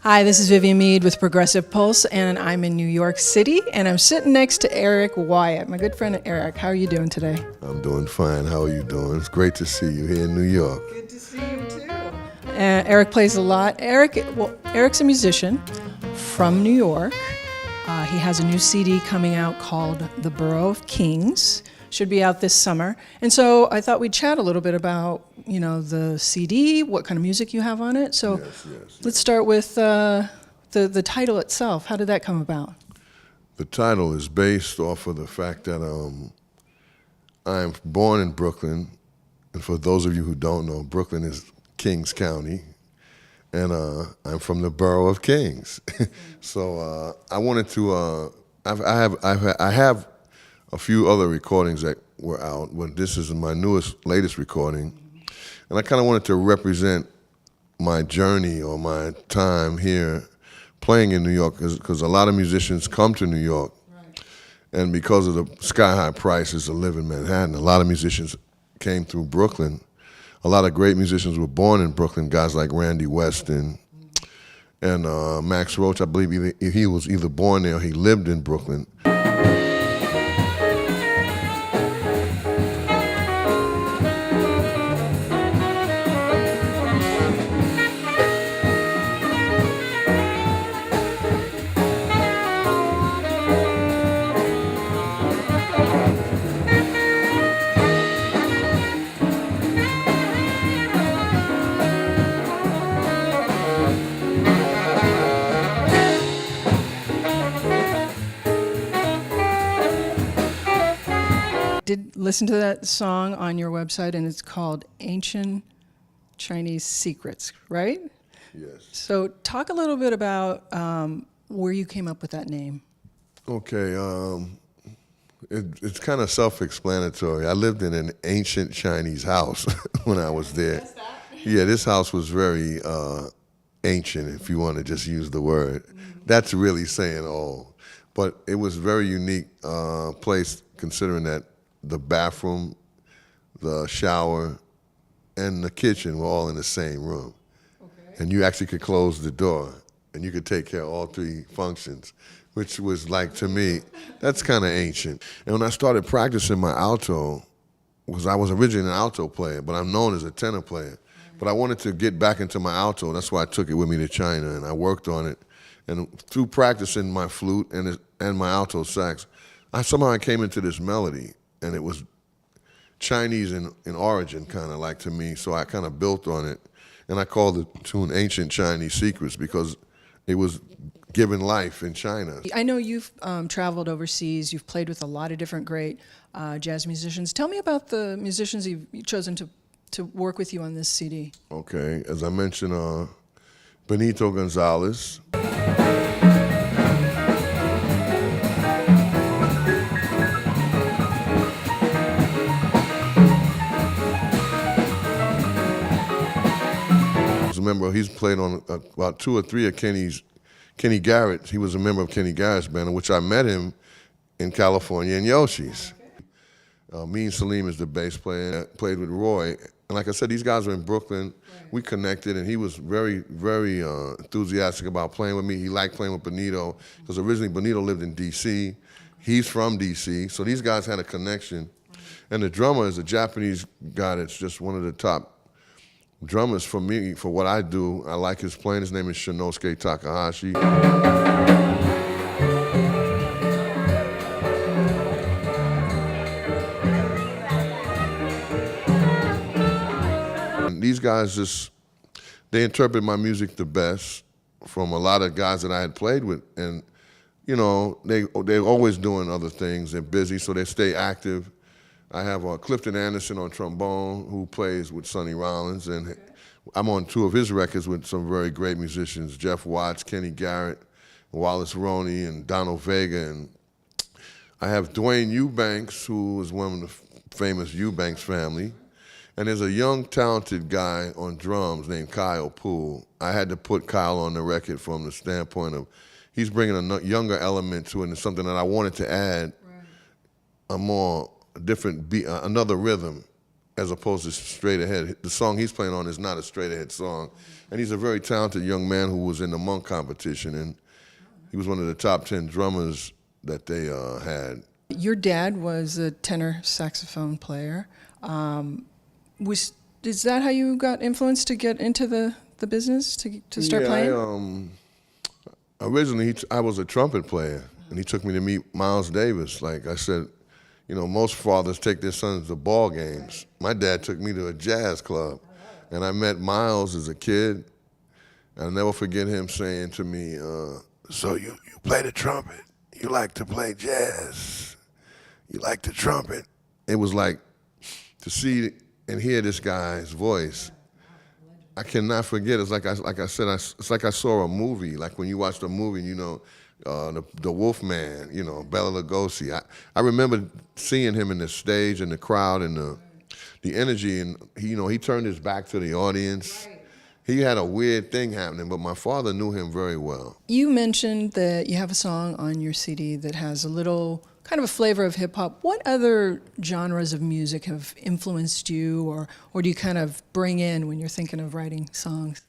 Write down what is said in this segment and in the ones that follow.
Hi, this is Vivian Mead with Progressive Pulse, and I'm in New York City, and I'm sitting next to Eric Wyatt, my good friend Eric. How are you doing today? I'm doing fine. How are you doing? It's great to see you here in New York. Good to see you too. Eric plays a lot. Eric's a musician from New York. He has a new CD coming out called The Borough of Kings. Should be out this summer. And so I thought we'd chat a little bit about, the CD, what kind of music you have on it. So let's start with the title itself. How did that come about? The title is based off of the fact that I'm born in Brooklyn. And for those of you who don't know, Brooklyn is Kings County. And I'm from the Borough of Kings. So I wanted to, I have a few other recordings that were out, but this is my latest recording. And I kind of wanted to represent my journey or my time here playing in New York, because a lot of musicians come to New York. Right. And because of the sky-high prices to live in Manhattan, a lot of musicians came through Brooklyn. A lot of great musicians were born in Brooklyn, guys like Randy Weston and Max Roach. I believe he was either born there or he lived in Brooklyn. Did listen to that song on your website, and it's called Ancient Chinese Secrets, right? Yes. So talk a little bit about where you came up with that name. Okay, it's kind of self-explanatory. I lived in an ancient Chinese house when I was there. Yeah, this house was very ancient, if you want to just use the word. That's really saying all. But it was a very unique place, considering that the bathroom, the shower, and the kitchen were all in the same room. Okay. And you actually could close the door, and you could take care of all three functions, which was like, to me, that's kind of ancient. And when I started practicing my alto, because I was originally an alto player, but I'm known as a tenor player. But I wanted to get back into my alto. That's why I took it with me to China, and I worked on it. And through practicing my flute and my alto sax, I came into this melody, and it was Chinese in origin, kind of like to me, so I kind of built on it. And I called the tune Ancient Chinese Secrets because it was given life in China. I know you've traveled overseas. You've played with a lot of different great jazz musicians. Tell me about the musicians you've chosen to work with you on this CD. Okay, as I mentioned, Benito Gonzalez. Remember, he's played on about two or three of Kenny Garrett. He was a member of Kenny Garrett's band, in which I met him in California in Yoshi's. Mean Salim is the bass player. Played with Roy. And like I said, these guys were in Brooklyn. Right. We connected, and he was very, very enthusiastic about playing with me. He liked playing with Benito, because originally Benito lived in D.C. He's from D.C., so these guys had a connection. Right. And the drummer is a Japanese guy that's just one of the top drummers for me, for what I do. I like his playing. His name is Shinosuke Takahashi. And these guys they interpret my music the best from a lot of guys that I had played with. And, they're always doing other things. They're busy, so they stay active. I have Clifton Anderson on trombone, who plays with Sonny Rollins, and I'm on two of his records with some very great musicians, Jeff Watts, Kenny Garrett, Wallace Roney, and Donald Vega. And I have Dwayne Eubanks, who is one of the famous Eubanks family. And there's a young, talented guy on drums named Kyle Poole. I had to put Kyle on the record from the standpoint of he's bringing a younger element to it, and something that I wanted to add, a more different beat, another rhythm, as opposed to straight ahead. The song he's playing on is not a straight ahead song. And he's a very talented young man who was in the Monk competition, and he was one of the top 10 drummers that they had. Your dad was a tenor saxophone player. Is that how you got influenced to get into the business, to start playing? Originally, I was a trumpet player, and he took me to meet Miles Davis. Like I said, you know, most fathers take their sons to ball games. My dad took me to a jazz club, and I met Miles as a kid. I'll never forget him saying to me, so you play the trumpet, you like to play jazz, you like the trumpet. It was like to see and hear this guy's voice. I cannot forget. It's like I said, it's like I saw a movie. Like when you watch the movie, you know, the Wolfman, you know, Bela Lugosi. I remember seeing him in the stage and the crowd and the energy, and he turned his back to the audience. He had a weird thing happening, but my father knew him very well. You mentioned that you have a song on your CD that has a little kind of a flavor of hip-hop. What other genres of music have influenced you, or do you kind of bring in when you're thinking of writing songs?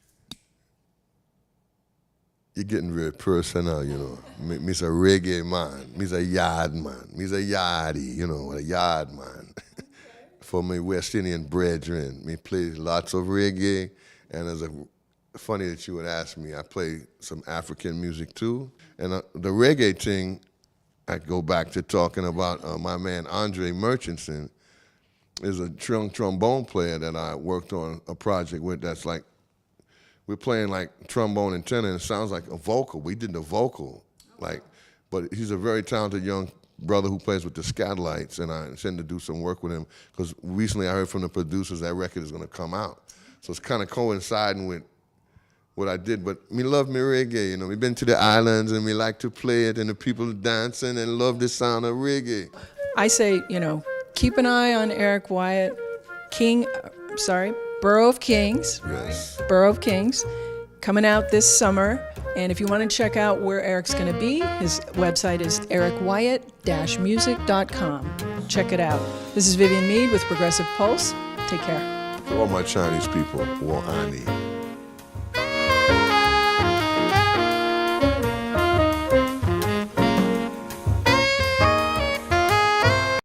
You're getting very personal, you know. Me's a reggae man, me's a yard man, me's a yardie, you know, a yard man. For my West Indian brethren, me play lots of reggae, and funny that you would ask me, I play some African music too. And the reggae thing, I go back to talking about my man Andre Murchison, is a trombone player that I worked on a project with. That's like, we're playing like trombone and tenor, and it sounds like a vocal. We did the vocal, but he's a very talented young brother who plays with the Scatolites, and I intend to do some work with him, because recently I heard from the producers that record is gonna come out. So it's kind of coinciding with what I did, but me love me reggae, you know. We've been to the islands and we like to play it, and the people dancing and love the sound of reggae. I say, keep an eye on Eric Wyatt, Borough of Kings. Yes. Borough of Kings, coming out this summer. And if you want to check out where Eric's going to be, his website is ericwyatt-music.com. Check it out. This is Vivian Mead with Progressive Pulse. Take care. For all my Chinese people, Wahani.